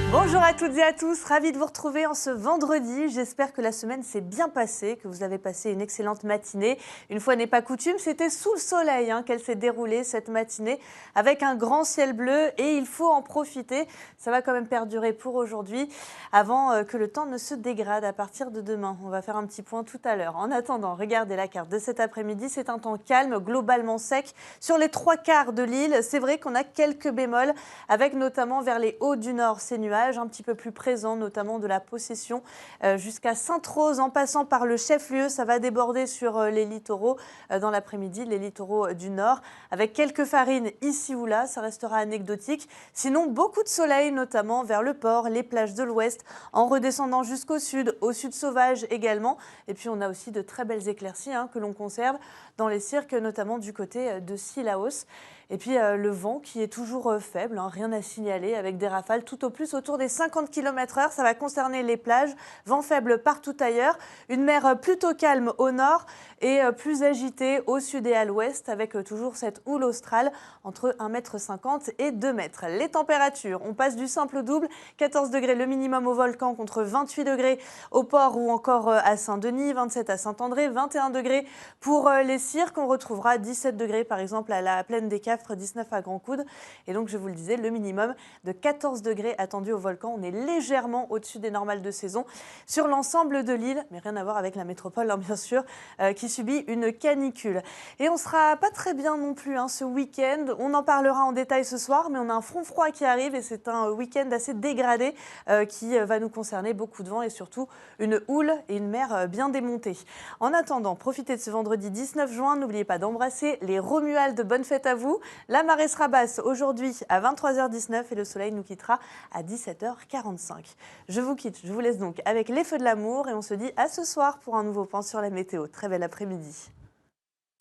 Bonjour à toutes et à tous, ravie de vous retrouver en ce vendredi. J'espère que la semaine s'est bien passée, que vous avez passé une excellente matinée. Une fois n'est pas coutume, c'était sous le soleil qu'elle s'est déroulée cette matinée avec un grand ciel bleu et il faut en profiter. Ça va quand même perdurer pour aujourd'hui avant que le temps ne se dégrade à partir de demain. On va faire un petit point tout à l'heure. En attendant, regardez la carte de cet après-midi, c'est un temps calme, globalement sec sur les 3/4 de l'île. C'est vrai qu'on a quelques bémols avec notamment vers les hauts du nord ces nuages un petit peu plus présents, notamment de la Possession jusqu'à Sainte-Rose en passant par le chef-lieu. Ça va déborder sur les littoraux dans l'après-midi, les littoraux du nord, avec quelques farines ici ou là. Ça restera anecdotique. Sinon, beaucoup de soleil, notamment vers le port, les plages de l'ouest, en redescendant jusqu'au sud, au sud sauvage également. Et puis, on a aussi de très belles éclaircies que l'on conserve dans les cirques, notamment du côté de Cilaos. Et puis le vent qui est toujours faible, rien à signaler avec des rafales tout au plus autour des 50 km/h. Ça va concerner les plages, vent faible partout ailleurs. Une mer plutôt calme au nord et plus agitée au sud et à l'ouest avec toujours cette houle australe entre 1,50 m et 2 mètres. Les températures, on passe du simple au double. 14 degrés le minimum au volcan contre 28 degrés au port ou encore à Saint-Denis, 27 à Saint-André, 21 degrés pour les cirques. On retrouvera 17 degrés par exemple à la plaine des Cafres, 19 à Grand Coude. Et donc, je vous le disais, le minimum de 14 degrés attendu au volcan. On est légèrement au-dessus des normales de saison sur l'ensemble de l'île, mais rien à voir avec la métropole, bien sûr, qui subit une canicule. Et on sera pas très bien non plus ce week-end. On en parlera en détail ce soir, mais on a un front froid qui arrive et c'est un week-end assez dégradé qui va nous concerner. Beaucoup de vent et surtout une houle et une mer bien démontée. En attendant, profitez de ce vendredi 19 juin. N'oubliez pas d'embrasser les Romualdes. Bonne fête à vous. La marée sera basse aujourd'hui à 23h19 et le soleil nous quittera à 17h45. Je vous quitte, je vous laisse donc avec les feux de l'amour et on se dit à ce soir pour un nouveau point sur la météo. Très bel après-midi.